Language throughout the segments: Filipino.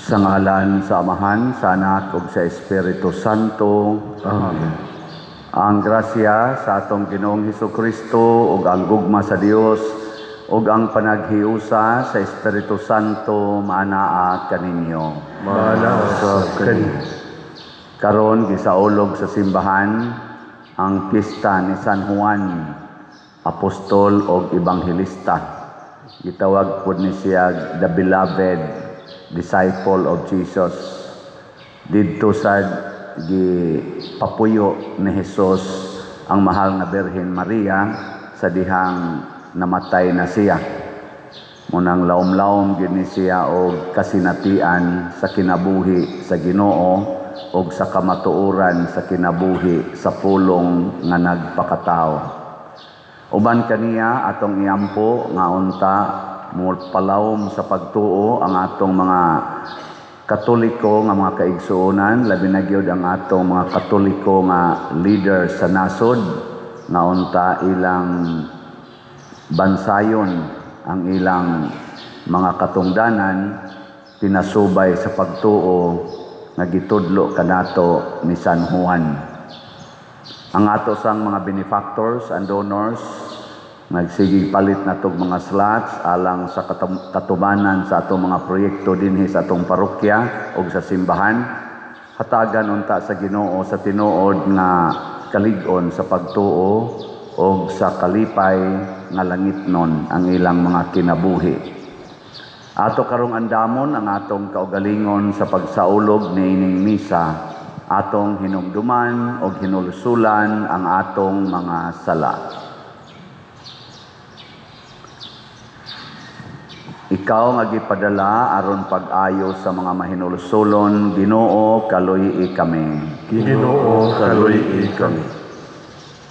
Sa ngalan sa Amahan, sa Anak, ug sa Espiritu Santo. Amen. Ang grasya sa atong Ginoong Hesukristo ug ang gugma sa Dios ug ang panaghiusa sa Espiritu Santo maanaa kaninyo. Maanaa sa kaninyo. Karon gisaulog sa simbahan ang pista ni San Juan, apostol ug ebanghelista. Gitawag pud ni siya the beloved disciple of Jesus. Didto sa gipapuyo ni Jesus ang mahal na Birhen Maria sa dihang namatay na siya. Munang laom-laom gyud ni siya og kasinatian sa kinabuhi sa Ginoo ug sa kamatuoran sa kinabuhi sa pulong nga nagpakatao. Uban kaniya atong iampo nga unta palawom sa pagtuo ang atong mga Katoliko nga mga kaigsuonan, labi na gyud ang atong mga Katoliko nga leader sa nasod nga unta ilang bansayon ang ilang mga katungdanan pinasubay sa pagtuo nga gitudlo kanato ni San Juan. Ang ato sang mga benefactors and donors nagsigig palit natog mga slots alang sa katubanan sa atong mga proyekto dinhi sa atong parokya ug sa simbahan. Hatagan unta sa Ginoo sa tinuod nga kalig-on sa pagtuo ug sa kalipay nga langitnon ang ilang mga kinabuhi. Ato karong andamon ang atong kaugalingon sa pagsaulog niining misa, atong hinumduman ug hinulsulan ang atong mga sala. Ikaw nga gipadala aron pag-ayo sa mga mahinulsulon, Ginoo kaluy kami. Ginoo kaluy kami.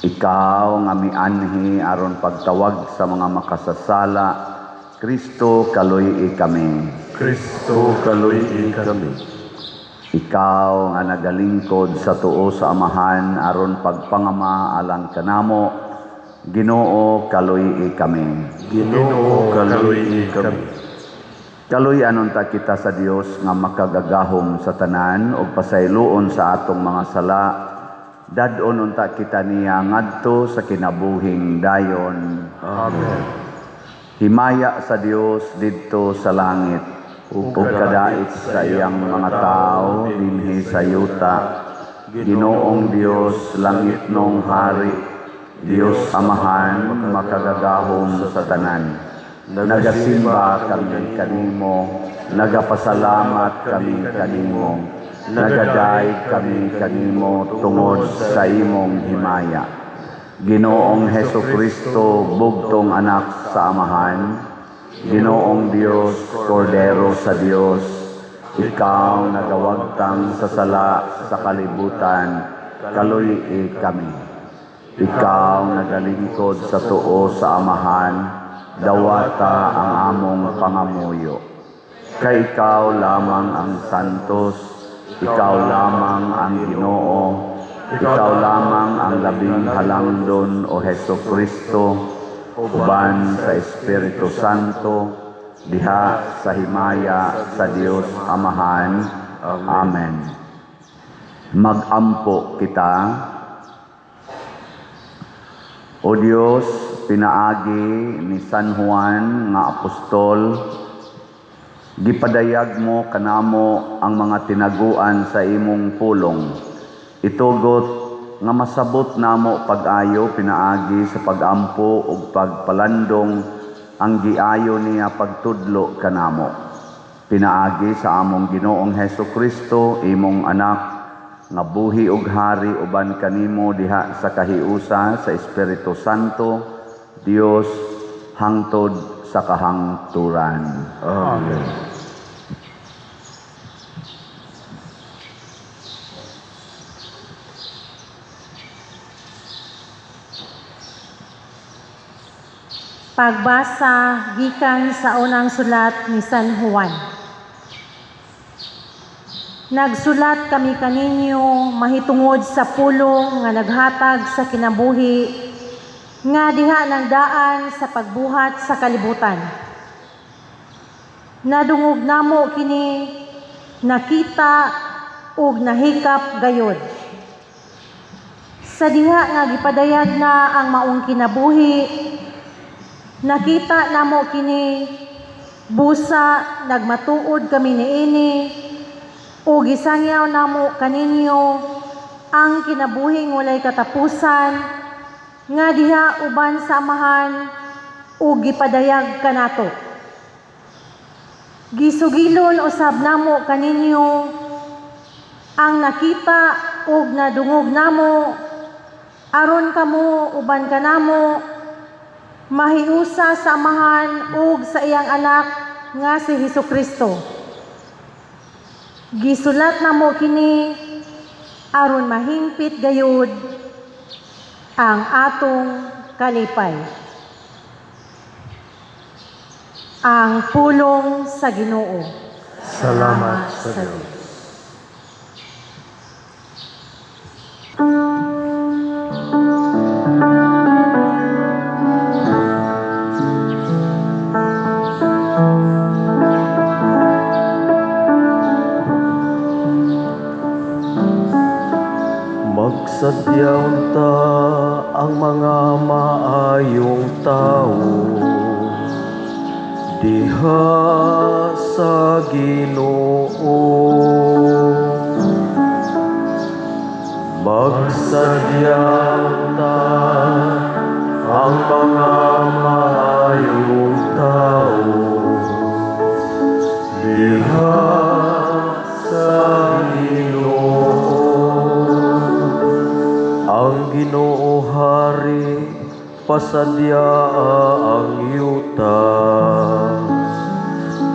Ikaw nga mianhi aron pagtawag sa mga makasasala, Kristo kaluy kami. Kristo kaluy kami. Ikaw nga nagalingkod sa tuo sa Amahan aron pagpangama alang kanamo, Ginoo kaluy kami. Ginoo kaluy kami. Kaluy anon ta kita sa Dios nga makagagahom sa tanan ug pasayloon sa atong mga sala. Dadon unta kita niya ngadto sa kinabuhing dayon. Amen. Himaya sa Dios didto sa langit ug kadait sa iyang mga tao dinhi sa yuta. Ginoong Dios langitnong hari, Dios Amahan makagagahom sa tanan. Nagasimba kami kanimo, nagapasalamat kami kanimo, nagadaig kami kanimo tungod sa imong himaya. Ginoong Hesukristo, bugtong anak sa Amahan, Ginoong Dios, Kordero sa Dios, ikaw nagawagtang sa sala sa kalibutan, kaluy kami. Ikaw nagalingkod sa tuo sa Amahan, dawata ang among pangamuyo. Kay ikaw lamang ang santos, ikaw lamang ang Ginoo, ikaw lamang ang labing halangdon o Hesukristo, uban sa Espiritu Santo, diha sa himaya sa Dios Amahan. Amen. Magampo kita. O Dios, pinaagi ni San Juan nga apostol, gipadayag mo kanamo ang mga tinaguan sa imong pulong. Itugot nga masabot namo pag-ayo pinaagi sa pagampo ug pagpalandong ang giayo niya pagtudlo kanamo. Pinaagi sa among Ginoong Hesukristo, imong anak, nga buhi ug hari uban kanimo diha sa kahiusa sa Espiritu Santo, Dios hangtod sa kahangturan. Amen. Pagbasa gikan sa unang sulat ni San Juan. Nagsulat kami kaninyo mahitungod sa pulong nga naghatag sa kinabuhi nga diha ng daan sa pagbuhat sa kalibutan. Nadungog namo kini nakita ug nahikap gayod. Sa diha nga gipadayag na ang maong kinabuhi, nakita namo kini busa nagmatuod kami niini ug gisangyaw namo kaninyo ang kinabuhing walay katapusan nga diha uban sa amahan ug gipadayag kanato. Gisugilon usab namo kaninyo ang nakita ug nadungog namo aron kamo uban kanamo mahiusa sa amahan ug sa iyang anak nga si Hesukristo. Gisulat namo kini aron mahimpit gayud ang atong kalipay. Ang pulong sa Ginoo. Salamat sa Diyos. Magsadyaw ta ang mga maayong tao diha sa Ginoo. Magsadyaw ta ang mga maayong tao diha sa Ginoo. Ang Ginoo Hari, pasadya ang yuta.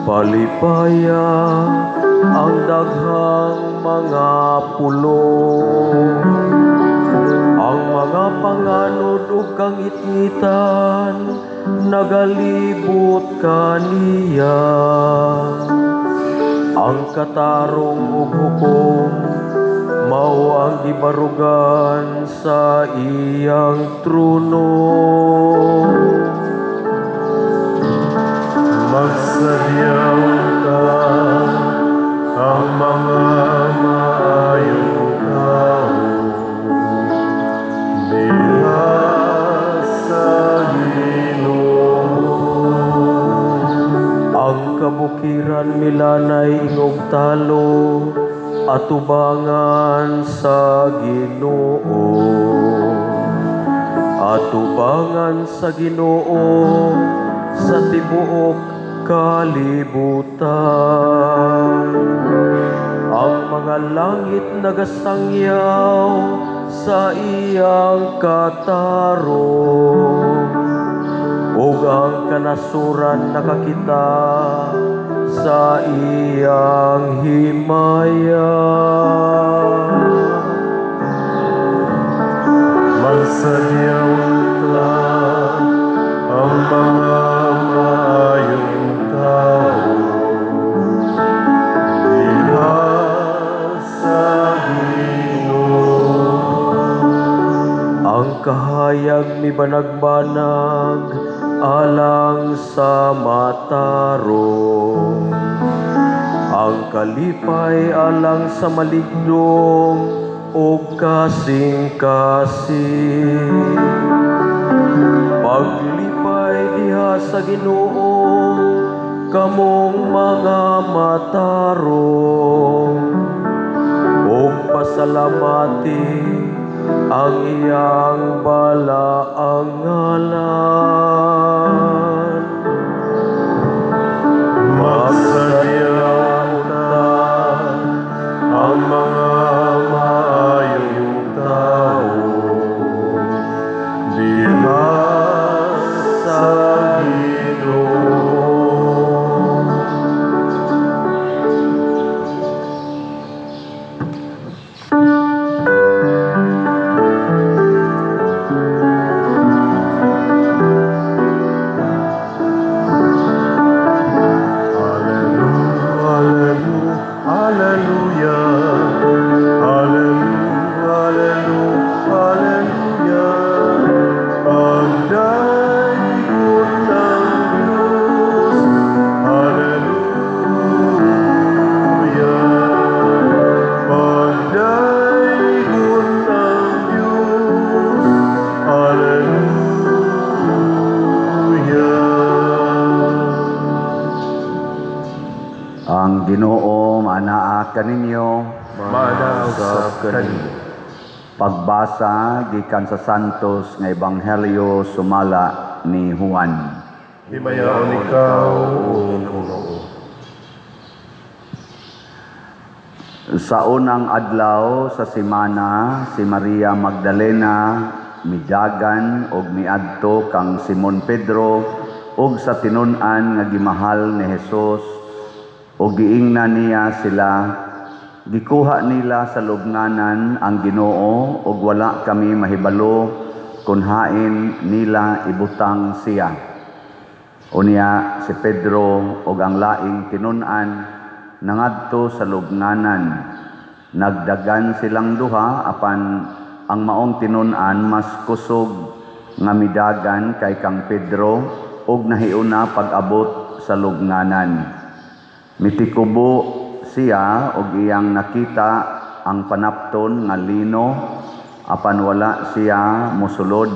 Palipaya ang daghang mga pulong. Ang mga panganod ug kangitngitan nagalibot kaniya. Ang katarong ug hukom mao ang gibarugan sa iyang trono. Magsadyaw ka ang mga maayong tao diha sa Ginoo. Ang kabukiran milanay ingog talo atubangan sa Ginoo. Atubangan sa Ginoo sa tibuok kalibutan. Ang mga langit nagasangyaw sa iyang katarong ug ang kanasuran nakakita sa iyang himaya. Magsadyaw ka ang mga maayong tao diha sa Ginoo. Ang kahayag ni banag-banag alang sa matarong. Ang kalipay alang sa maligdong o kasing-kasing. Paglipay diha sa Ginoo kamong mga matarong. O pasalamati ang iyang balaang ngalan. Magsadyaw ta ang mga maayong tao diha sa Ginoo. Ang Ginoo manaa kaninyo. Manausap kanimo. Pagbasa gikan sa Santos nga Ebanghelyo sumala ni Juan. Himayaon ikaw, O Ginoo. Sa unang adlaw sa semana, si Maria Magdalena midagan og miadto kang Simon Pedro og sa tinun-an nga gimahal ni Hesus og giingnan niya sila. Gikuha nila sa lubnganan ang Ginoo ug wala kami mahibalo kung hain nila ibutang siya. Unya si Pedro ug ang laing tinun-an nangadto sa lubnganan. Nagdagan silang duha apan ang maong tinun-an mas kusog nga midagan kay kang Pedro ug nahiuna pag-abot sa lubnganan. Mitikubo siya ug iyang nakita ang panapton nga lino apan wala siya mosulod.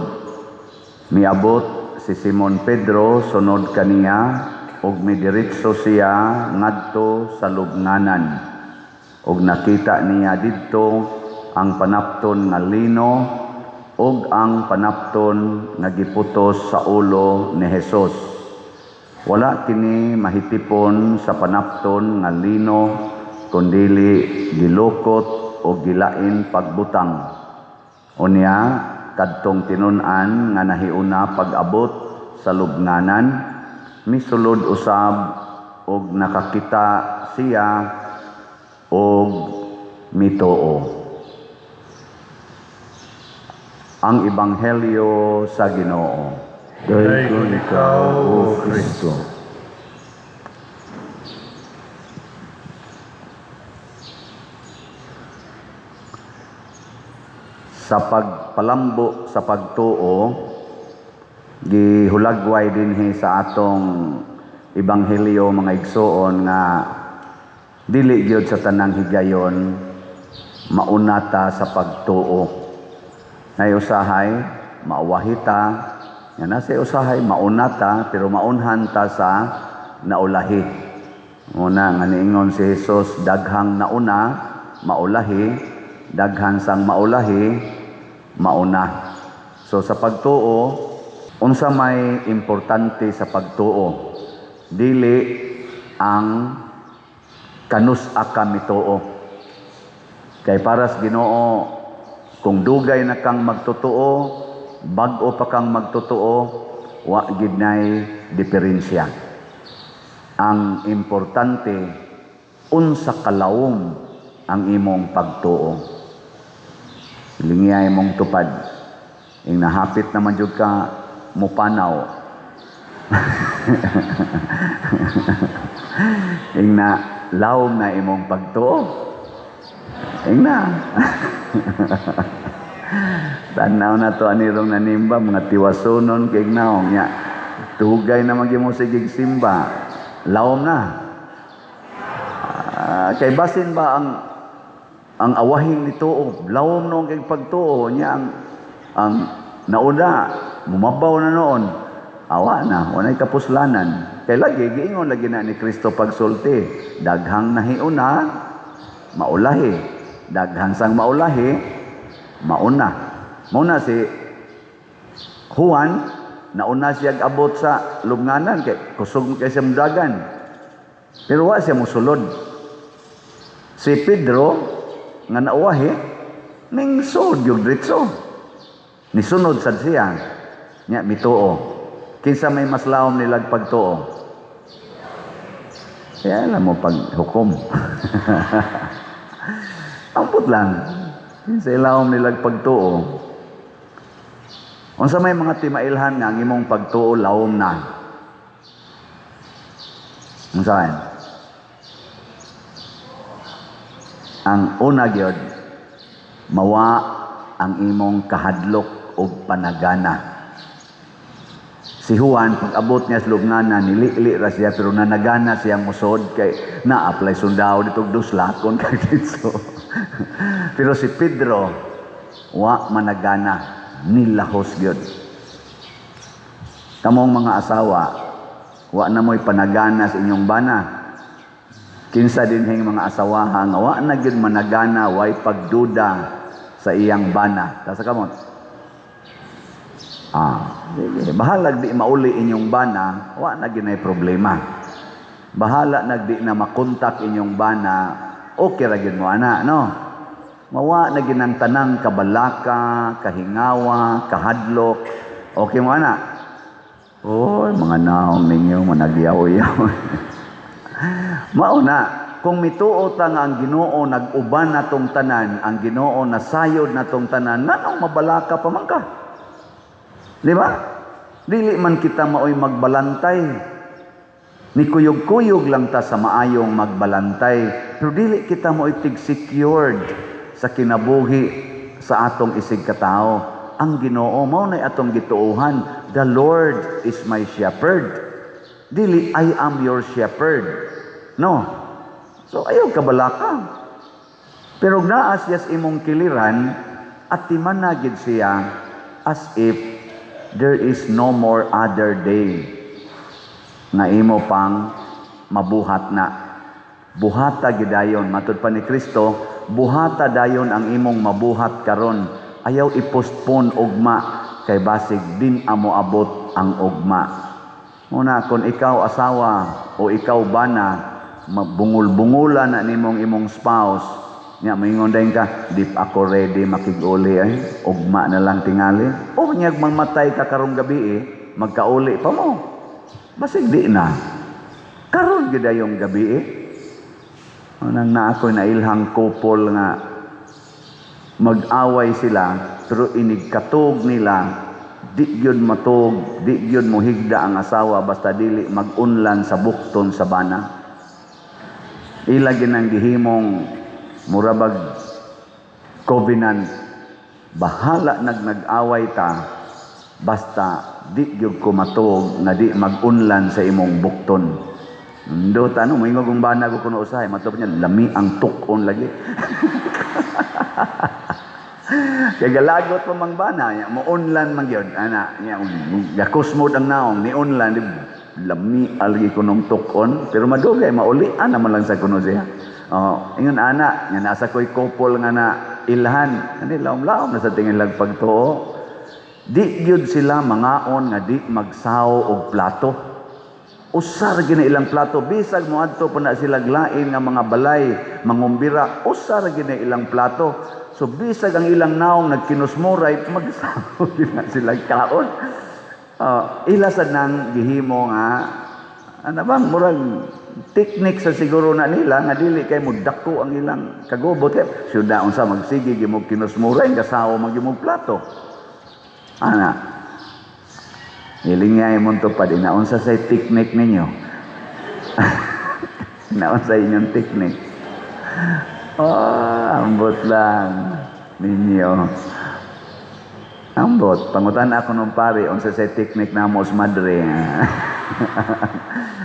Miabot si Simon Pedro sunod kaniya ug midiretso siya ngadto sa lubnganan. Ug nakita niya didto ang panapton nga lino ug ang panapton nga giputos sa ulo ni Hesus. Wala kini mahitipon sa panapton nga lino kundili gilukot o gilain pagbutang. Unya kadtong tinun-an nga nahiuna pag-abot sa lubnganan, misulod usab og nakakita siya og mituo. Ang Ebanghelyo sa Ginoo. Dayon ikaw, O Kristo. Sa pagpalambo sa pagtuo, gihulagway dinhi sa atong Ebanghelyo mga igsoon nga dili gyud sa tanang higayon maunata sa pagtuo. Nay usahay maawahita, nga nasa usahay maunata pero maunhan ta sa naulahi. Una nga niingon si Jesus, daghang nauna maulahi, daghan sang maulahi mauna. So sa pagtuo, unsa may importante sa pagtuo? Dili ang kanus-a ka mituo. Kay para sa Ginoo, kung dugay na kang magtutuo, bag-o pa kang magtutuo, wa gid nay diferensya. Ang importante, unsa kalawom ang imong pagtuo. Lingya imong tupad. Ing nahapit naman jud ka mupanaw. Ing na lawom na imong pagtuo. Ing na. Tanaw na to anirong nanimba, mga tiwasonon kay naong nya. Tugay na magi mo sigig simba. Lawom na. Kay basin ba ang awahing nituo, lawom noong kay pagtuo niya ang nauna, mumabaw na noon. Awa na, walay kapuslanan. Kay lagi giingon lagi na ni Kristo pagsulti, daghang nahiuna, maulahi. Daghang sang maulahi, mauna. Muna si Juan, nauna siya abot sa lubnganan kay kusog kay siya dagan. Pero wa siya mosulod. Si Pedro nga nauwahi ning sud yung diretso. Nisunod sad siya. Nya mituo. Kinsa may mas lawom nilag pagtuo? Kaya alam mo paghukom. Ampot lang. Sa ilawom nilag pagtuo. Unsa may mga timailhan nga ang imong pagtuo lawom na. Unsa man? Ang una gyud mawa ang imong kahadlok og panagana. Si Juan, pag-abot niya sa lubnganan, nili-ili ra siya, pero nanagana siya musod kay na-apply sundao dito duslakon kay dito. Pero si Pedro, wa managana, nilahos gyud. Kamong mga asawa, wa na mo'y panagana sa inyong bana. Kinsa din hing mga asawaha nga wa na gyud managana way pagduda sa iyang bana. Tasa kamot. Sige. Bahalag di mauli inyong bana, wa na gyud nay problema. Bahala nagdi na makontak inyong bana, okay ra gyud mo ana, no? Mawa na ginang tanang kabalaka, kahingawa, kahadlok. Okay mo ana? Oy, mga naong ninyo managyaw-yaw. Mauna, kung mituo ta nga ang Ginoo nag-uban natong tanan, ang Ginoo nasayod natong tanan, nanong mabalaka pa man ka? Di ba? Dili man kita maoy magbalantay. Ni kuyog-kuyog lang ta sa maayong magbalantay, pero dili kita mo'y tig-secured sa kinabuhi sa atong isig katao. Ang Ginoo mao nay atong gituohan, the Lord is my shepherd. Dili I am your shepherd. No. So ayaw kabalaka. Pero naas yas imong kiliran at timan na gid siya as if there is no more other day na imo pang mabuhat na. Buhata gidayon matud pa ni Kristo, buhata dayon ang imong mabuhat karon. Ayaw i-postpone ugma kay basig din amo abot ang ugma. Muna kung ikaw asawa o ikaw bana, bungul-bungulan na nimong imong spouse, nya maingon dayon ka, di pa ako ready makig-uli ay ugma na lang tingali. O nyag mamatay ka karong gabi magkauli pa mo. Basig di na. Karon gid ayong gabi Unang na ako nailhang couple nga mag-away sila pero inigkatog nila di gyud matog, di gyud mohigda ang asawa basta dili mag-unlan sa bukton sa bana. Ila ginang gihimong murabag covenant, bahala nag-away ta basta di gyud ko matog na di mag-unlan sa imong bukton. Ndo tanong mo ingog bana ko kuno usahay matod niya lami ang tukon lagi. Kaya galagot pa mang bana niya mo unlan man gyud ana niya gakos mo ang naong ni unlan di lami algi kunong tukon pero madugay mauli ana man lang sa kuno siya. Ingon ana nga nasa koy couple nga na ilhan ani laom-laom na sa tingin lag pagtuo. Di gyud sila mangaon nga di magsaw og plato. Usar gina ilang plato bisag moadto pa na sila glain nga mga balay mangumbira usar gina ilang plato. So bisag ang ilang naong nagkinusmuray magsaw gina sila kaon. Ila sad nang gihimo nga ano bang murag teknik sa siguro na nila nga dili kay mudako ang ilang kagubot kay syuda unsa magsigi gimo kinusmuray kasaw magimo plato. Ana ilingay mo to pa din. Naunsa sa teknik ninyo? Naunsa inyong teknik? Ambot lang ninyo. Ambot. Pangutan ako nung pare, unsa sa teknik na mo madre.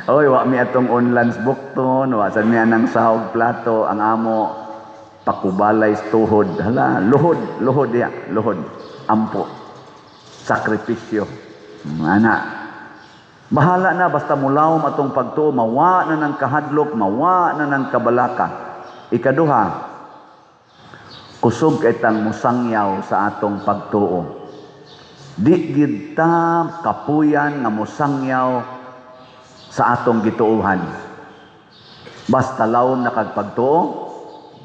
Oy, wa mi atong onlans bukton, wa sa mi anang sahog plato, ang amo pakubalay tuhod. Hala, luhod ya, luhod. Ampo. Sakripisyo. Ana, bahala na basta mulawom atong pagtuo, mawa na ng kahadlok, mawa na ng kabalaka. Ikaduha, kusog itang musangyaw sa atong pagtuo. Di gid ta kapuyan nga musangyaw sa atong gituuhan. Basta lawom na kag pagtuo,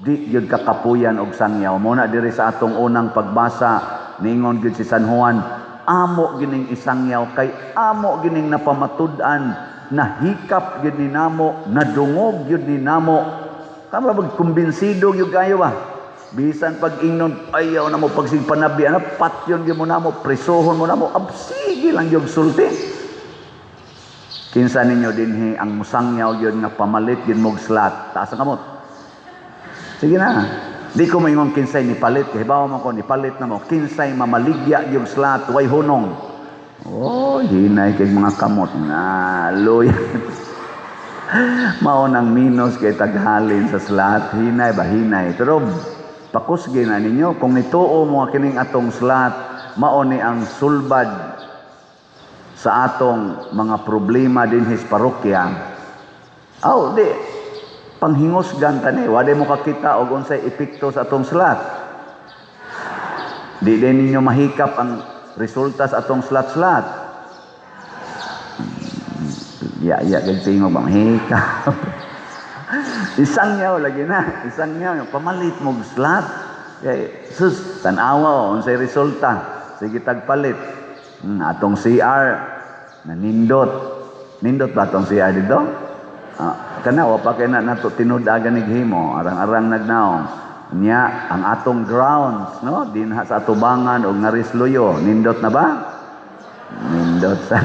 di gid ka kapuyan og sangyaw. Muna diri sa atong unang pagbasa, ningon gid si San Juan, amo gining isangyaw kay amo gining napamatud-an nahikap gyud ni namo nadungog gyud ni namo kamo bag kumbinsido gyud kayo ba bisan pag ingnon ayaw na mo pagsigpanabi ana patyon gyud mo namo presohon mo namo absige lang gyud sulti kinsa ninyo dinhi ang musangyaw gyud nga pamalit gyud mog slat taas ang kamot sige na. Di ko maingon kinsay ni palit kay bawo man ko ni palit na mo kinsay mamaligya yung slat way hunong. Oh, hinay kay mga kamot na loy. Mao nang minus kay taghalin sa slat hinay ba hinay pero pakusgi na ninyo kung nituo mo kining atong slat mao ni ang sulbad sa atong mga problema dinhi sa parokya. Di panghingusgan tani, wala mo kakita og unsay epekto sa atong slot. Di din ninyo mahikap ang resulta sa atong slot-slot. Ya kay tingog ba mahikap. Isang yaw lagi na, isang yaw pamalit mo slot. Kay sus tan-awa unsay resulta. Sige tagpalit. Atong CR nanindot. Nindot ba atong CR dito? Kana wa pa kay nato tinud-agan nighimo, arang-arang nagnaong. Nya ang atong grounds, no? Dinha sa atubangan og narisluyo, nindot na ba? Nindot sa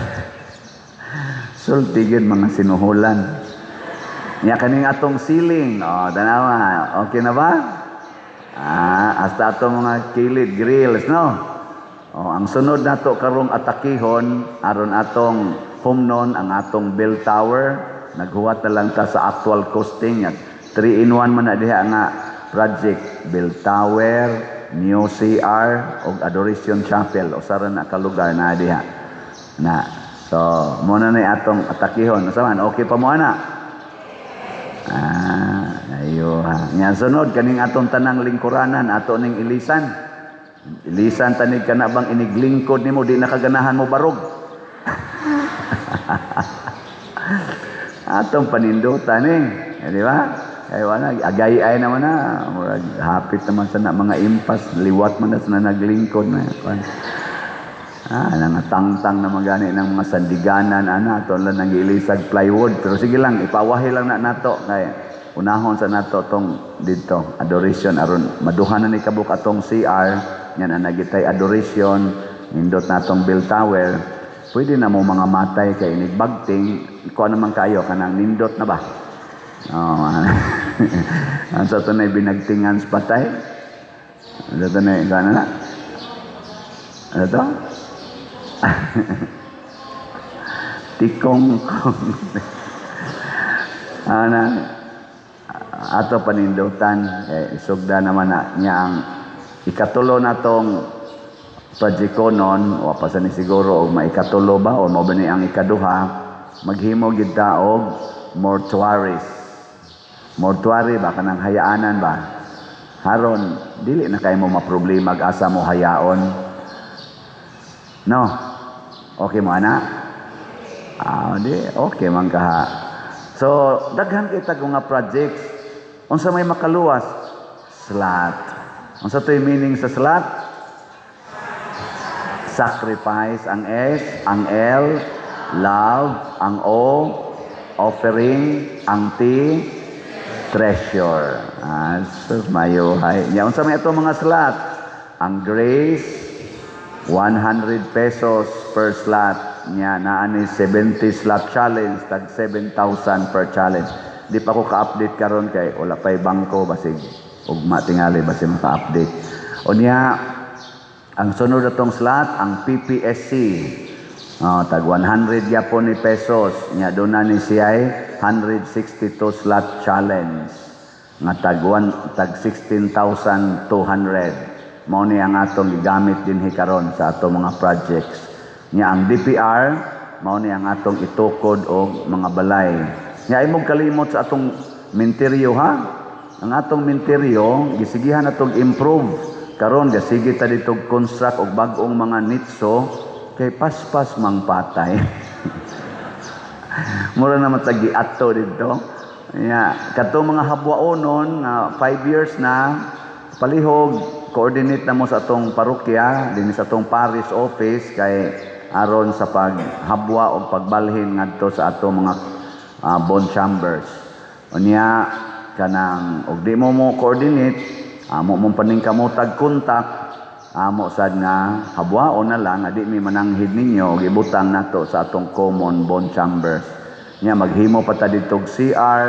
sultigid mga sinuhulan. Nya kaning atong ceiling, tanawa, okay na ba? Hasta atong mga kilid grills, no? Ang sunod nato karong atakihon aron atong humnon ang atong bell tower. Naghuwat na lang ta sa actual costing at 3-in-1 man na diha nga project, bell tower, new CR ug adoration chapel usa na ka lugar na diha na. So mo na ni atong atakihon usa man okay pa mo ana. Ayo ha. Nya sunod kaning atong tanang lingkuranan ato ning ilisan. Ilisan tanig kana bang iniglingkod nimo di nakaganahan mo barog. Atong panindutan di ba? Kaya wala, agay-ay naman na. Hapit naman sa mga impas, liwat man na sa naglingkod na. Nangatangtang na magani ng mga sandiganan, ito lang nag-ilisag plywood. Pero sige lang, ipawahi lang na nato. Kaya unahon sa nato tong dito, adoration. Aron, maduhan na ni kabuk atong CR, yan ang nagitay adoration, nindot natong bell tower. Pwede na mo mga matay kay inigbagting, kung naman kayo, kanang nindot na ba? Ang sa ito na binagtingan sa patay. Ang sa ito na, gana na? Ano ito? Tikong. Ato panindutan, isugda naman na niya ang ikatulo na tong pagikonon, o pasan ni siguro, o maikatulo ba, o mo ba ni ang ikaduha, maghimo gid ta og mortuaries. Mortuary ba kanang hayaanan ba? Haron dili na kay mo maproblema ag-asa mo hayaon. No. Okay mo ana? Di okay man ka. So daghan kita nga projects. Unsa may makaluwas? Slot. Unsa toy meaning sa slot? Sacrifice ang S, ang L, love, ang O, offering, ang T, treasure. So mayuhay. Yan sa may ito mga slot. Ang grace, 100 pesos per slot. Nya naan ni 70 slot challenge, tag 7,000 per challenge. Di pa ko ka-update karon kay wala pay bangko basig ugma tingali basig maka-update. O niya ang sunod atong slot, ang PPSC. Tag 100 yapon ni pesos. Nya doon na ni siya 162 slot challenge. Nga tag 16,200. Mao ni ang atong gigamit din hikaron sa atong mga projects. Nya ang DPR, mao ni ang atong itukod og mga balay. Nya imong kalimot sa atong menteryo ha. Ang atong menteryo gisigihan atong improve. Karon gasige ta dito construct og bag-ong mga nitso kay paspas mang patay. Mura na matagi ato dito. Kato mga habwaonon nga 5 years na palihog coordinate na mo sa atong parokya dinhi sa atong parish office kay aron sa paghabwa o pagbalhin ngadto sa atong mga bond chambers. Unya kanang og di mo coordinate amo mong paningkamutag kontak amo sad nga habwaon na lang adi mi mananghid ninyo og ibutang nato sa atong common bond chambers. Nya maghimo pa ta didto og CR,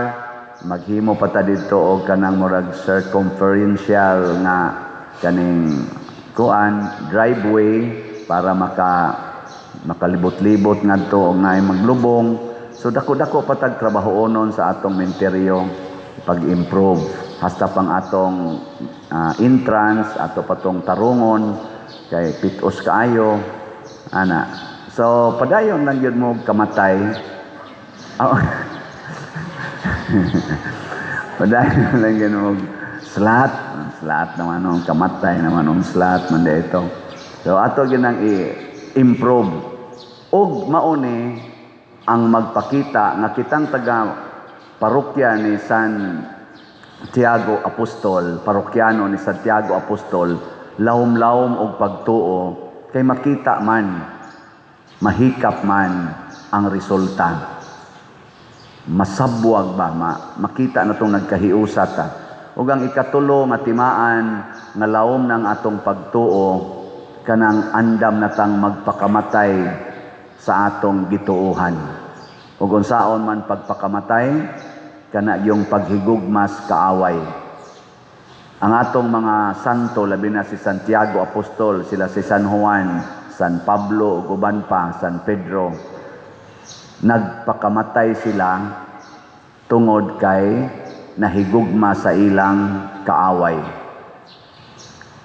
maghimo pa ta didto og kanang murag circumferential nga kaning kuan driveway para makalibot-libot ngadto og naay maglubong. So dako-dako pa tag trabahoonon sa atong menteryo pag-improve hasta pang atong entrance ato patong tarungon kay pitos kaayo ana. So padayon lang yun mo kamatay. Dahil lang ganun, slat naman ang kamatay naman ang slat man ito. So ato ginang i-improve og mauni ang magpakita nga kitang taga parokya ni San Tiago Apostol, parokyano ni Santiago Apostol, lawom-lawom og pagtuo kay makita man, mahikap man ang resulta. Masabwag ba makita na tong nagkahiusa ta. Ug ang ikatulo nga timaan nga lawom ng atong pagtuo kanang andam natang magpakamatay sa atong gituuhan. Ug unsaon man pagpakamatay kana yung paghigugmas kaaway. Ang atong mga santo labi na si Santiago Apostol, sila si San Juan, San Pablo ug uban pa, San Pedro, nagpakamatay sila tungod kay nahigugma sa ilang kaaway.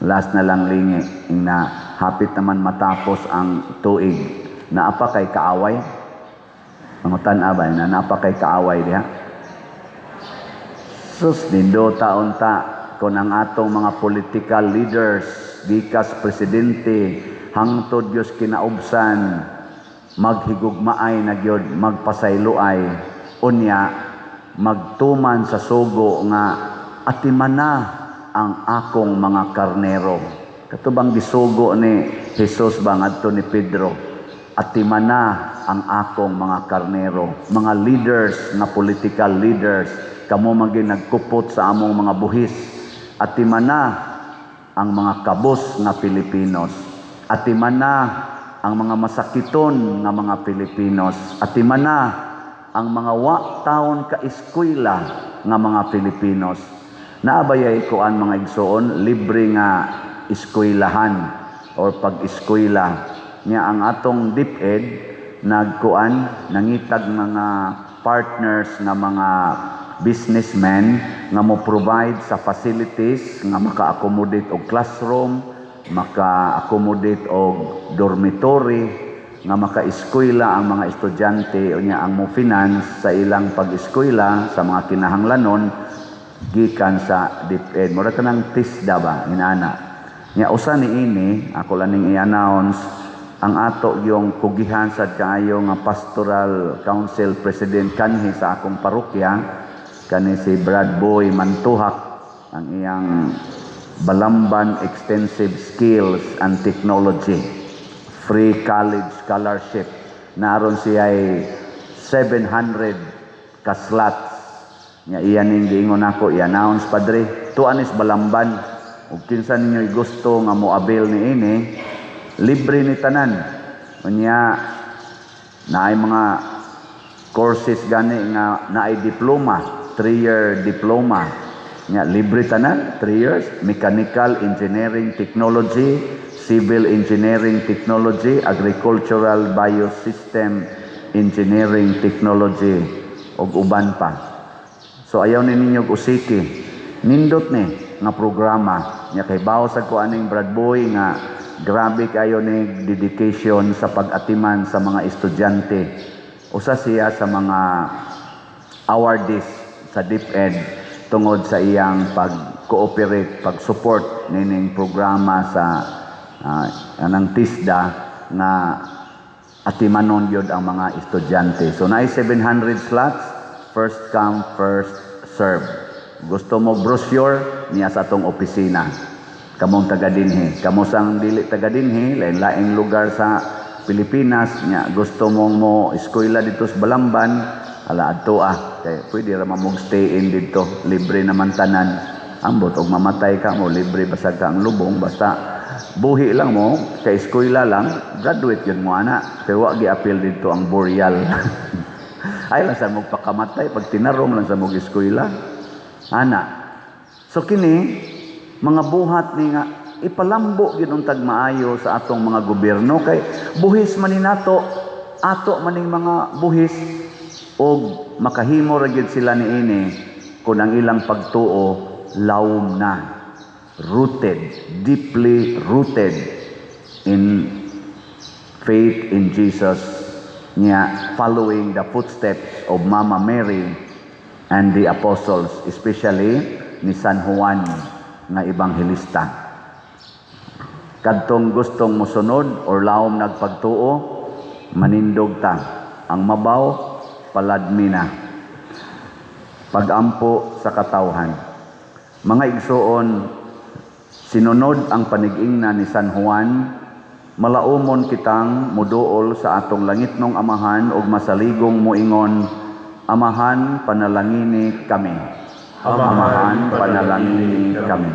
Last na lang lingi na hapit naman matapos ang tuig. Naapa kay kaaway? Mangutan abay na naapa kay kaaway diha. Sus nindo taon ta kon ang atong mga political leaders, gikas presidente hangtod Dios kinaubsan, maghigugmaay na gyud, magpasayloay, unya magtuman sa sugo nga atimana ang akong mga karnero. Katubang gisugo ni Jesus ba ngadto ni Pedro, atimana ang akong mga karnero. Mga leaders na political leaders, kamo maging nagkupot sa among mga buhis, atimana ang mga kabos na Pilipinos, atimana ang mga masakiton nga mga Pilipinos, atimana ang mga taon ka-eskwela nga mga Pilipinos. Naabayay ko ang mga igsoon, libre nga eskwelahan or pag-eskwela. Nga ang atong DepEd nagkuan, nangitag mga partners nga mga businessmen nga mo provide sa facilities nga maka-accommodate og classroom, maka-accommodate og dormitory, nga maka-eskwela ang mga estudyante o niya ang mo finance sa ilang pag-eskwela sa mga kinahanglanon gikan sa DepEd. Mura ka ng TISDA ba, inana. Nga usa ni ini, ako laning i-announce, ang ato yung kugihan sa kayo nga Pastoral Council President kanhi sa akong parokya, kani si Brad Boy Mantuhak, ang iyang Balamban Extensive Skills and Technology. Free college scholarship. Naroon siya ay 700 ka-slots. Nga iyan yung giingon ako, i-announce padre. Tuan is Balamban. Ug kinsa ninyo gusto nga mo avail ni ini, libre ni tanan. Unya, naay mga courses gani nga naay diploma, 3-year diploma. Nga libre tanan, 3 years, mechanical engineering technology, civil engineering technology, agricultural biosystem engineering technology, ug uban pa. So ayaw ni ninyo usiki, nindot ni nga programa, nya kay bawo sa kuaning Brad Boy nga grabe kayo ni dedication sa pag-atiman sa mga estudyante. Usa siya sa mga awardees sa DepEd tungod sa iyang pag-cooperate, pag-support nining programa sa anang TISDA na atimanon yun ang mga estudyante. So naay 700 slots, first come, first serve. Gusto mo brochure, niya sa atong opisina. Kamong taga dinhi, kamo sang dili taga dinhi, lain-laing lugar sa Pilipinas, niya gusto mong mo eskwela dito sa Balamban, ala adto kay pwede ra mamog stay in dito, libre naman tanan. Ambot og mamatay ka mo, libre basag ka ang lubong, basta buhi lang mo, kay eskwela lang, graduate yun mo ana. Pero wag gi-appeal dito ang boreal. Ay lang sa mong pakamatay, pag tinarong lang sa mong eskwela. Ana. So kini, mga buhat ni nga, ipalambo yun ang tagmaayo sa atong mga gobyerno. Kay buhis man ni nato, ato maning mga buhis, o makahimo ra gyud sila ni ini, kung ang ilang pagtuo, lawom na. Rooted, deeply rooted in faith in Jesus, niya following the footsteps of Mama Mary, and the apostles, especially ni San Juan nga ebanghelista. Kadtong gustong mosunod or lawom nagpagtuo, manindog ta. Ang mabaw, paladmi na. Pagampo sa katawhan. Mga igsoon, sinunod ang panigingna ni San Juan, malaumon kitang muduol sa atong langitnong Amahan ug masaligong muingon, Amahan, panalangini kami. Amahan, panalangini kami.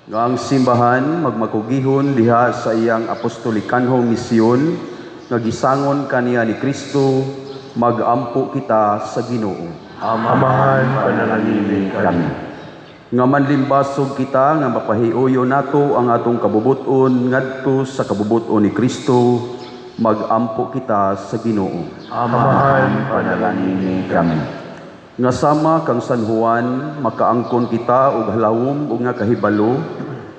Nga ang simbahan magmakugihon diha sa iyang apostolikanhong misyon nga gisangon kaniya ni Kristo, magampo kita sa Ginoo. Amahan, panalangini kami. Nga manlimbasog kita nga mapahiuyo nato ang atong kabubuton ngadto sa kabubuton ni Kristo, magampo kita sa Ginoo. Amahan, panalangini kami. Nga sama kang San Juan, makaangkon kita og halawom ug nga kahibalo,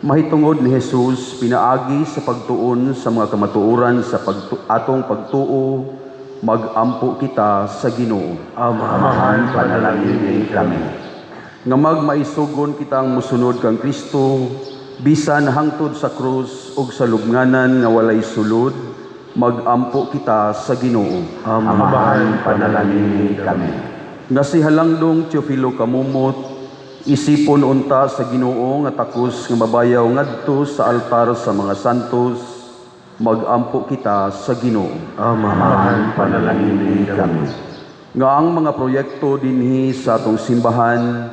mahitungod ni Jesus pinaagi sa pagtuon sa mga kamatuoran sa atong pagtuo, magampo kita sa Ginoo. Amahan, panalangini kami. Nga magmaisugon kitang musunod kang Kristo, bisan hangtod sa krus ug sa lubnganan nga walay sulod, magampo kita sa Ginoo. Amahan, panalangini kami. Nga si Halangdong Teofilo Kamumot, isipon unta sa Ginoo nga takos nga mabayaw ngadto sa altar sa mga santos, magampo kita sa Ginoo. Amahan, panalangini kami. Nga ang mga proyekto dinhi sa atong simbahan,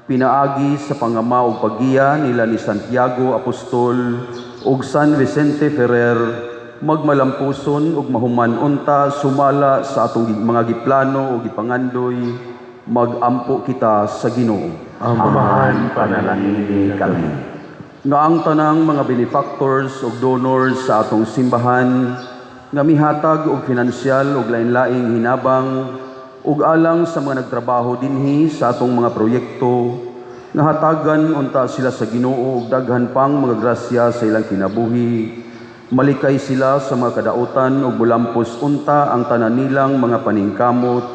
pinaagi sa pangama ug paggiya nila ni Santiago Apostol ug San Vicente Ferrer, magmalampuson ug mahuman unta sumala sa atong mga giplano ug gipangandoy, magampo kita sa Ginoo. Amahan, panalangini kami. Nga ang tanang mga benefactors ug donors sa atong simbahan nga mihatag og finansyal ug lain-laing hinabang ug alang sa mga nagtrabaho dinhi sa atong mga proyekto, nga hatagan unta sila sa Ginoo ug daghan pang mga grasya sa ilang kinabuhi. Malikay sila sa mga kadautan ug bulampos unta ang tanan nilang mga paningkamot,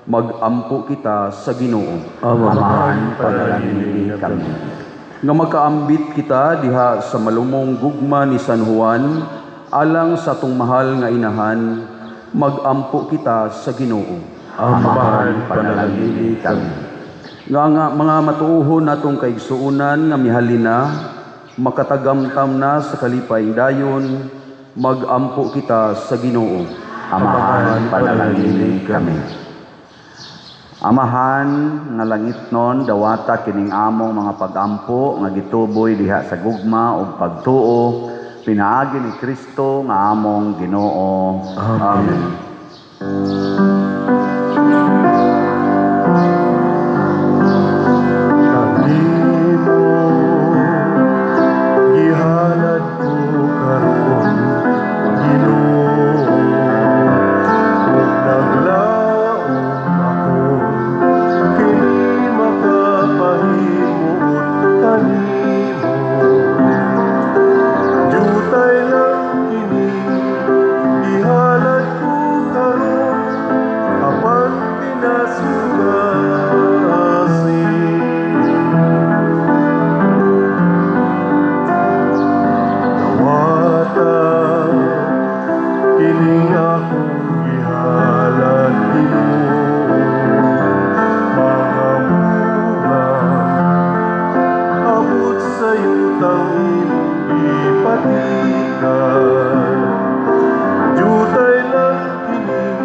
magampo kita sa Ginoo. Amahan, panalangini kami. Nga makaambit kita diha sa malumong gugma ni San Juan, alang sa atong mahal nga inahan, magampo kita sa Ginoo. Amahan, panalangini kami. Nga mga matuuhon natong kaigsuunan nga mihalina, makatagamtam na sa kalipayng dayon, magampo kita sa Ginoo. Amahan, panalangini kami. Amahan nga langitnon, dawata kining among mga pagampo nga gituboy diha sa gugma ug pagtuo, pinaagi ni Kristo nga among Ginoo. Amen. Kanimo, gihalad ko karon, Ginoo, ug naglaom ako, kini makapahimuot kanimo. Jutay lang kini, gihalad ko karon, apan kinasugasi. Nawata kining akong gihalad Ginoo, mga bunga abot sa yutang imong ipatikan. Jutay lang kining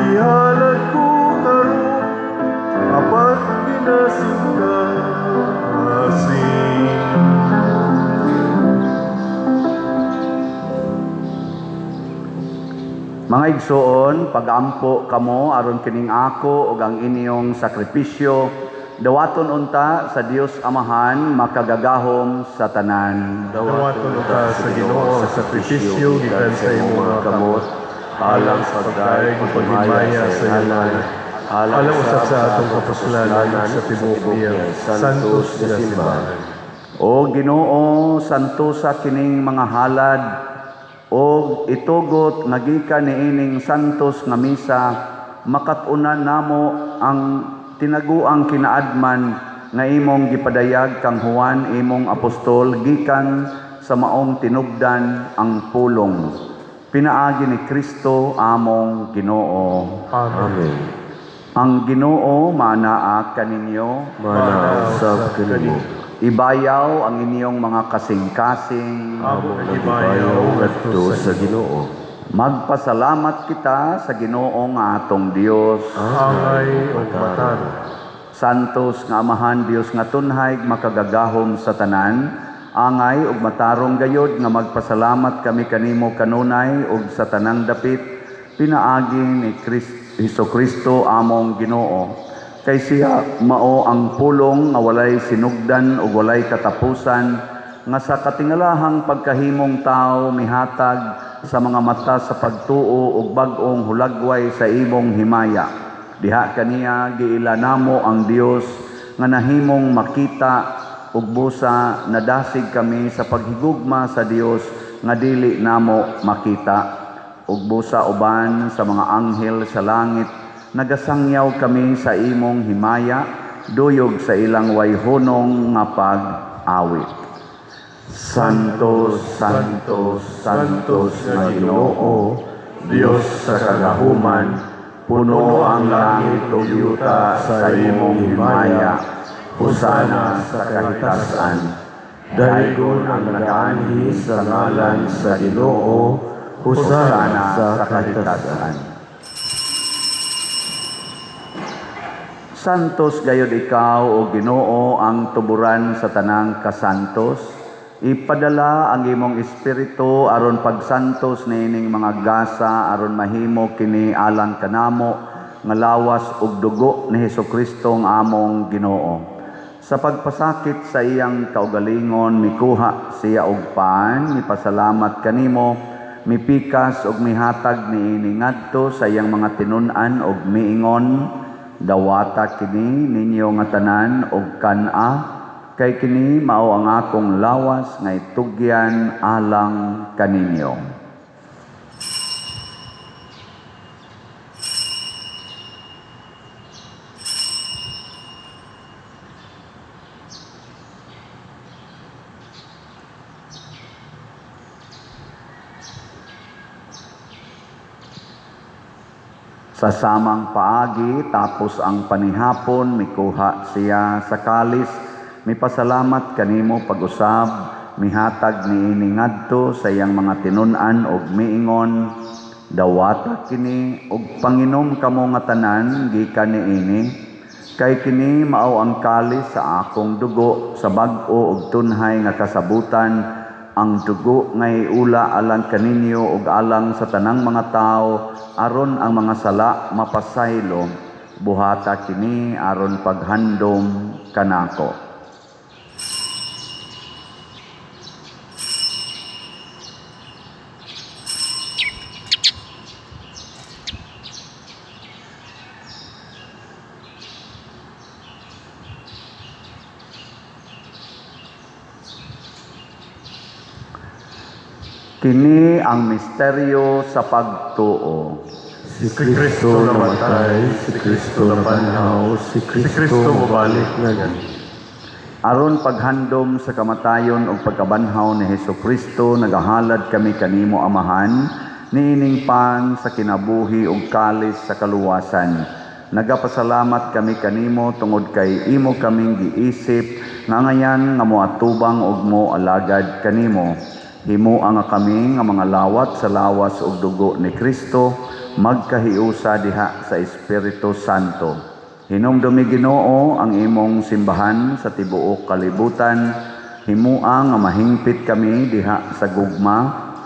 gihalad ko karon, apat kinasugasi. Mga igsoon, pagampo kamo aron kining ako ug ang inyong sakripisyo, dawaton unta sa Dios Amahan makagagahom sa tanan. Dawaton ka sa Ginoo ang sakripisyo gikan sa imong mga kamot, alang sa pagdaig ug paghimaya sa ilang alang usab sa atong kapuslanan sa tibuok niya santos nga simbahan. O Ginoo, santo sa kining mga halad, o itugot nagikan niining santos nga misa, makatunan namo ang tinaguang kinaadman nga imong gipadayag kang Juan imong apostol gikan sa maong tinubdan ang pulong. Pinaagi ni Kristo among Ginoo. Amen. Ang Ginoo manaa kaninyo, Manausab kanimo. ibayaw ang inyong mga kasing-kasing. Amo nagibayaw ngadto sa Ginoo. Magpasalamat kita sa Ginoo nga atong Dios. Angay ug mataro. Santos nga Amahan Dios nga tunhay makagagahom sa tanan, angay ug matarong gayod nga magpasalamat kami kanimo kanunay ug sa tanang dapit pinaagi ni Kristo among Ginoo. Kay siya mao ang pulong nga walay sinugdan ug walay katapusan nga sa katingalahang pagkahimong tao mihatag sa mga mata sa pagtuo ug bag-ong hulagway sa imong himaya. Diha kaniya giila namo ang Dios nga nahimong makita ug busa nadasig kami sa paghigugma sa Dios nga dili namo makita. Ug busa uban sa mga anghel sa langit nagasangyaw kami sa imong himaya duyog sa ilang wayhonong nga pag-awit. Santos, Santos, Santos nga Ginoo, Dios sa kagahuman, puno ang langit ug yuta sa imong himaya. Hosana sa kahitasan. Daygon ang nagaanhi sa ngalan sa Ginoo. Hosana sa kahitasan. Santos gayud ikaw o Ginoo ang tuburan sa tanang kasantos. Ipadala ang imong espiritu aron pagsantos niining mga gasa aron mahimo kini alang kanamo nga lawas ug dugo ni Hesukristo ang among Ginoo. Sa pagpasakit sa iyang kaugalingon mikuha siya og paan, mipasalamat kanimo, mipikas ug mihatag niini ngadto sa iyang mga tinun-an ug miingon, dawata kini ninyo nga tanan og kan-a, kay kini mao ang akong lawas nga itugyan alang kaninyo. Sa samang paagi tapos ang panihapon mikuha siya sa kalis, mipasalamat kanimo pag-usab, mihatag niini ngadto sa iyang mga tinun-an ug miingon, dawata kini ug panginom kamo nga tanan gikan niini, kay kini mao ang kalis sa akong dugo sa bag-o ug tunhay nga kasabutan, ang dugo nga iula alang kaninyo ug alang sa tanang mga tao aron ang mga sala mapasaylo. Buhata kini aron paghandom kanako. Kini ang misteryo sa pagtuo. Si Kristo namatay, si Kristo nabanhaw, si Kristo mabalik ngayon. Aron paghandom sa kamatayon o pagkabanhaw ni Hesukristo, nagahalad kami kanimo Amahan, niining pan sa kinabuhi ug kalis sa kaluwasan. Nagapasalamat kami kanimo tungod kay imo kaming giisip nga ngayan nga moatubang ug mo alagad kanimo. Himo nga kami nga mga lawat sa lawas ug dugo ni Kristo, magkahiusa diha sa Espiritu Santo. Hinumdumi Ginoo ang imong simbahan sa tibuok kalibutan, himua nga mahingpit kami diha sa gugma,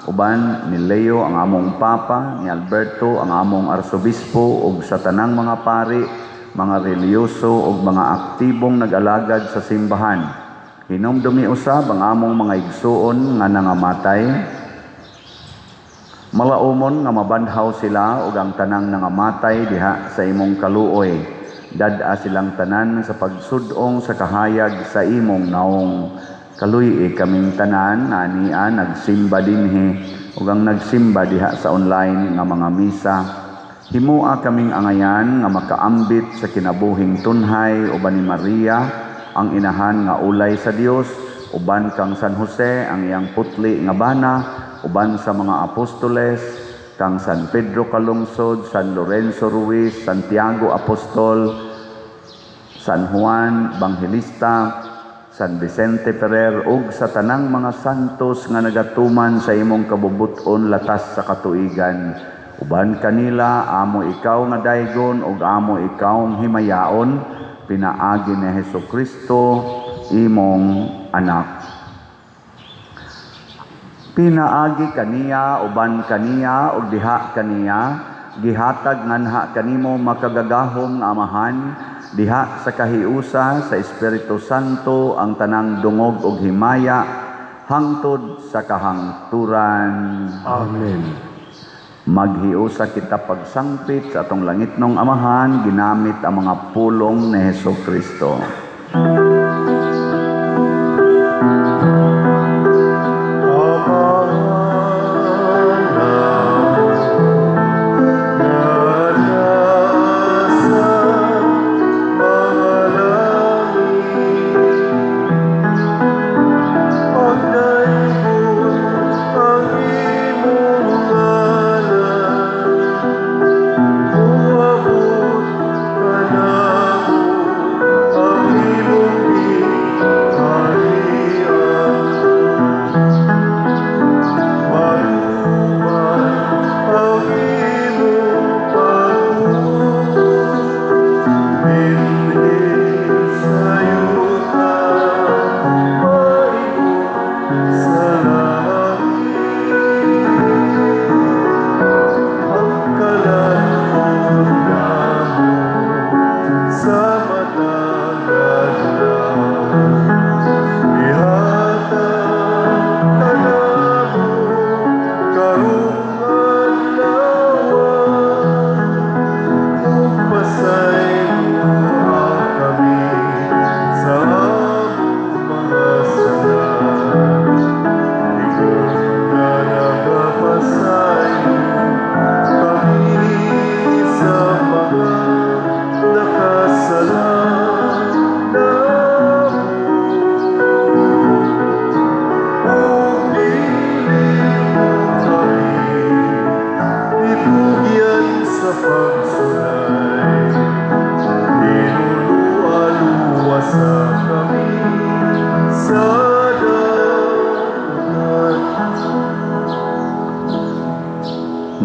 uban ni Leo ang among Papa, ni Alberto ang among Arsobispo ug sa tanang mga pari, mga reliyoso ug mga aktibong nag-alagad sa simbahan. Hinumdumi usab ang among mga igsuon nga nangamatay. Malaumon nga mabanhaw sila ug ang tanang nangamatay diha sa imong kaluoy. Dad-a silang tanan sa pagsudong sa kahayag sa imong naong. Kaluy kaming tanan ania nagsimba dinhi ug ang nagsimba diha sa online nga mga misa. Himua kaming angayan nga makaambit sa kinabuhing tunhay uban ni Maria, ang inahan nga ulay sa Dios, uban kang San Jose ang iyang putli nga bana, uban sa mga apostoles, kang San Pedro Calungsod, San Lorenzo Ruiz, Santiago Apostol, San Juan Evangelista, San Vicente Ferrer, ug sa tanang mga santos nga nagatuman sa imong kabubuton latas sa katuigan. Uban kanila, amo ikaw nga daygon, ug amo ikaw himayaon, pinaagi ni Hesukristo, imong anak. Pinaagi kaniya, uban kaniya, ug diha kaniya, gihatag nganha kanimo makagagahom nga amahan, diha sa kahiusa sa Espiritu Santo ang tanang dungog ug himaya, hangtod sa kahangturan. Amen. Maghiusa kita pagsangpit sa atong langitnong amahan, ginamit ang mga pulong ni Hesukristo.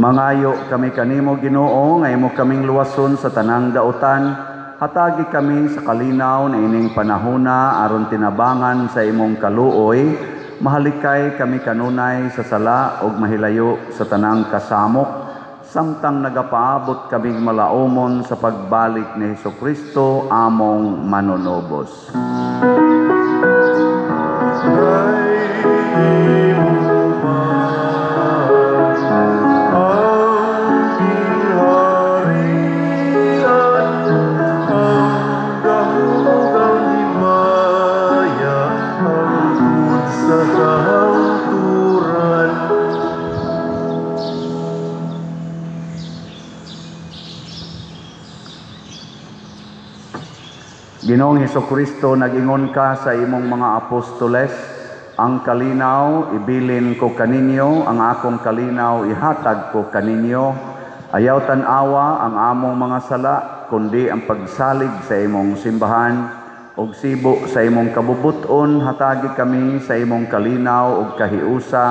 Mangayo kami kanimo Ginoo, nga imo kaming luwason sa tanang dautan, hatagi kami sa kalinaw na ining panahona aron tinabangan sa imong kaluoy, mahalikay kami kanunay sa sala ug mahilayo sa tanang kasamok, samtang nagapaabot kaming malaumon sa pagbalik ni Hesukristo among manunobos. Ginoong Hesukristo, nag-ingon ka sa imong mga apostoles, ang kalinaw ibilin ko kaninyo, ang akong kalinaw ihatag ko kaninyo. Ayaw tan-awa ang among mga sala, kundi ang pagsalig sa imong simbahan, ug sibo sa imong kabubuton, hatagi kami sa imong kalinaw ug kahiusa,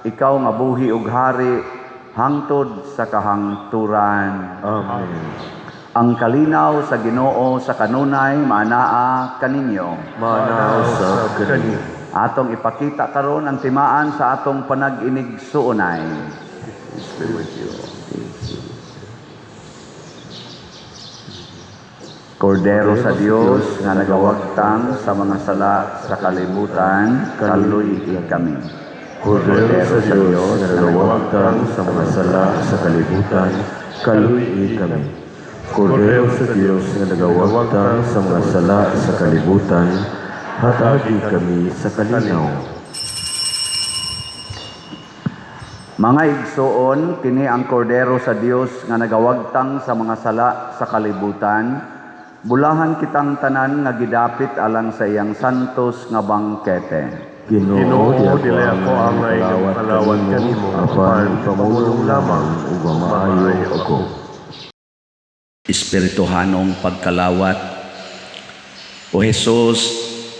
ikaw nga buhi ug hari, hangtod sa kahangturan. Amen. Ang kalinaw sa Ginoo sa kanunay maanaa kaninyo. Manaw sa kani. Atong ipakita karon ang timaan sa atong panag-inigsuonay. Kordero sa Dios nga nagawagtang sa mga sala sa kalibutan, kaluy kami. Kordero sa Diyos na nagawagtang sa mga sala sa kalibutan, kaluy kami. Kordero sa Diyos na nagawagtang sa mga sala sa kalibutan, hatagi kami sa kalinaw. Mga igsoon, kini ang kordero sa Dios nga nagawagtang sa mga sala sa kalibutan. Bulahan kitang tanan nga gidapit alang sa iyang santos nga bangkete. Ginoo, dili ako angay ng palawat kanimo, apan pamulong lamang ug maayo ako. Espirituhanong pagkalawat. O Jesus,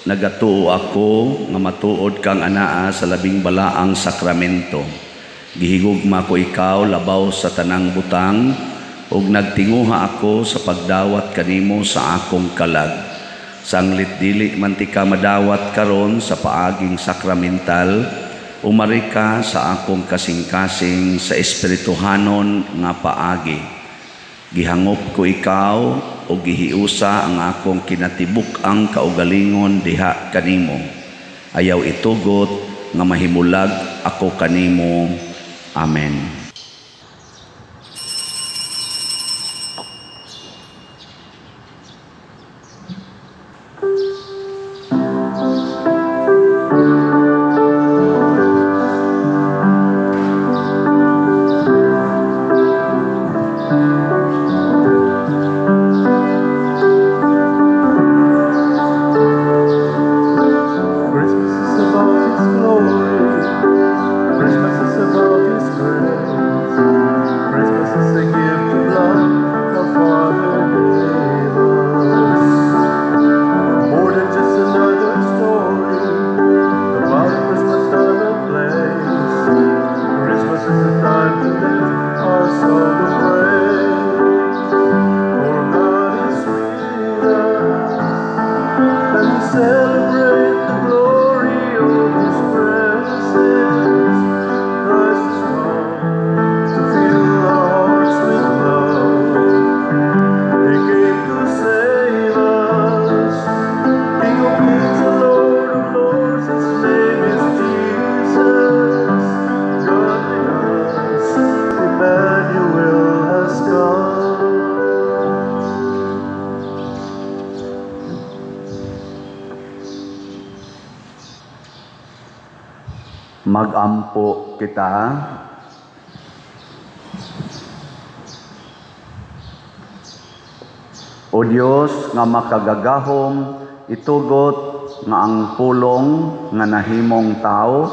nagatuo ako nga matuod kang anaa sa labing balaang sakramento. Gihigugma ko ikaw labaw sa tanang butang ug nagtinguha ako sa pagdawat kanimo sa akong kalag. Sanglit dili man ti ka madawat karon sa paaging sakramental, umari ka sa akong kasing-kasing sa espirituhanon nga paagi. Gihangop ko ikaw o gihiusa ang akong kinatibuk-ang kaugalingon diha kanimo. Ayaw itugot nga mahimulag ako kanimo. Amen. Christmas is about His glory. Christmas is about His grace. Christmas is the gift of love our Father gave us. More than just another story about a Christmas time and place. Christmas is the time to live our song of praise. For God is with us, and we celebrate the glory of His presence. Christ is come to fill our hearts with love. He came to save us, King of kings and Lord of lords. His name is Jesus. God with us, Emmanuel has come. Magampo kita. O Dios nga makagagahom, itugot nga ang pulong nga nahimong tao,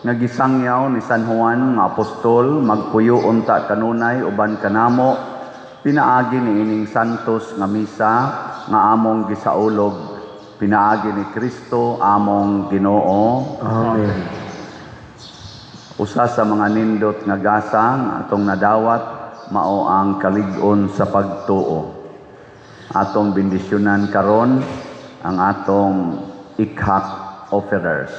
nga gisangyaw ni San Juan nga apostol, magpuyo unta kanunay uban kanamo, pinaagi ni ining santos nga misa nga among gisaulog, pinaagi ni Kristo among Ginoo. Amen. Usa sa mga nindot nga gasa nga atong nadawat mao ang kalig-on sa pagtuo. Atong bendisyonan karon ang atong ikhak offerers.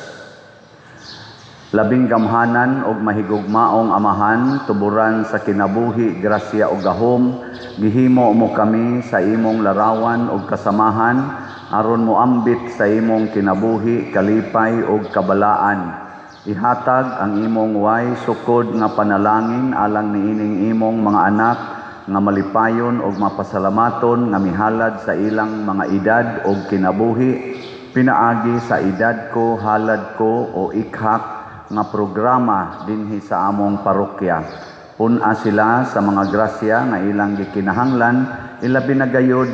Labing gamhanan og mahigugmaong amahan, tuburan sa kinabuhi, grasya ug gahom, gihimo mo kami sa imong larawan ug kasamahan aron moambit sa imong kinabuhi, kalipay ug kabalaan. Ihatag ang imong way sukod nga panalangin alang niining imong mga anak nga malipayon ug mapasalamaton nga mihalad sa ilang mga edad ug kinabuhi, pinaagi sa edad ko, halad ko o ikhak nga programa dinhi sa among parokya. Puna sila sa mga grasya nga ilang gikinahanglan, ilabi na gayud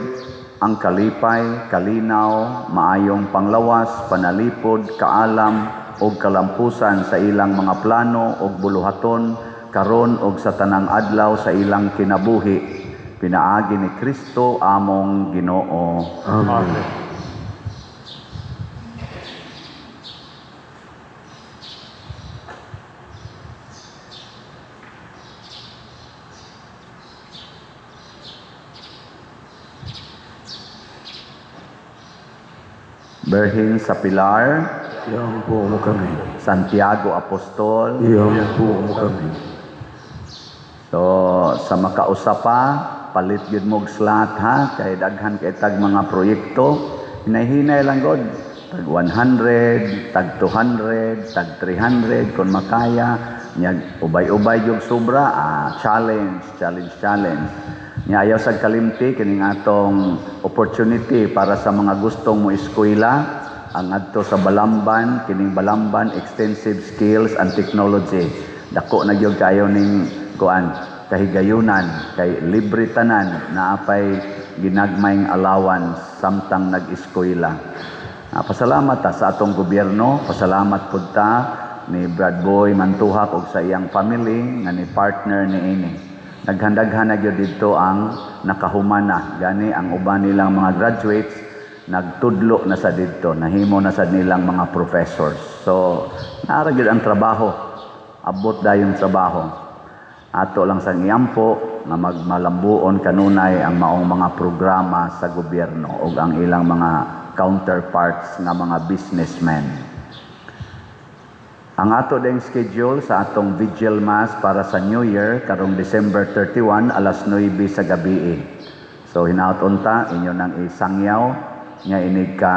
ang kalipay, kalinaw, maayong panglawas, panalipod, kaalam og kalampusan sa ilang mga plano og buluhaton karon og sa tanang adlaw sa ilang kinabuhi. Pinaagi ni Kristo among Ginoo. Amen. Berhin sa Pilar, Iyang po mo kami. Santiago Apostol. Iyang po mo kami. So sa makausapa, palit gyud mo og slot ha, kay daghan kay tag mga proyekto. Hinay-hinay lang god. Tag 100, tag 200, tag 300 kung makaya. Nya ubay-ubay yung sobra, challenge. Nya ayaw sa kalimti kining atong opportunity para sa mga gustong mo eskwela ang adto sa Balamban, kining Balamban Extensive Skills and Technology. dako na gyud kayo ning kuan kahigayunan kay libre tanan na apay ginagmayng allowance samtang nag-eskwela. Pasalamat ta sa atong gobyerno, pasalamat pud ta ni Brad Boy Mantuhak ug sa iyang family nga ni partner ni ini. Naghandaghan na gyud dito ang nakahumana gani ang uban nilang mga graduates nagtudlo na sa dito, nahimo na sa nilang mga professors. So naara gyud ang trabaho, abot dayon trabaho. Ato lang sa ngiyampo nga magmalambuon kanunay ang maong mga programa sa gobyerno ug ang ilang mga counterparts nga mga businessmen. Ang ato ding schedule sa atong vigil mass para sa New Year karong December 31 alas 9 sa gabi. So hinaut-on ta inyo nang isangyaw nga inig ka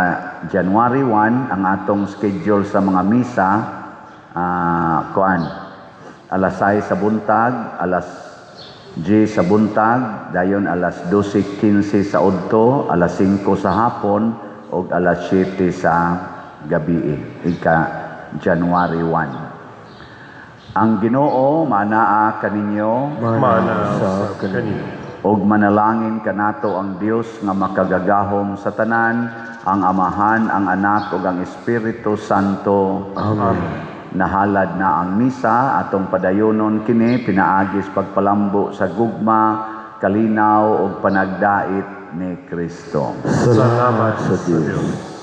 January 1 ang atong schedule sa mga misa alas 6 sa buntag, alas 10 sa buntag, dayon alas 12:15 sa udto, alas 5 sa hapon ug alas 7 sa gabi ika January 1. Ang Ginoo manaa kaninyo Mana sa kanino. ug manalangin kanato ang Dios nga makagagahom sa tanan, ang Amahan, ang Anak ug ang Espiritu Santo. Amen. Nahalad na ang misa, atong padayonon kini pinaagis pagpalambo sa gugma, kalinaw ug panagdait ni Kristo. Salamat sa Diyos.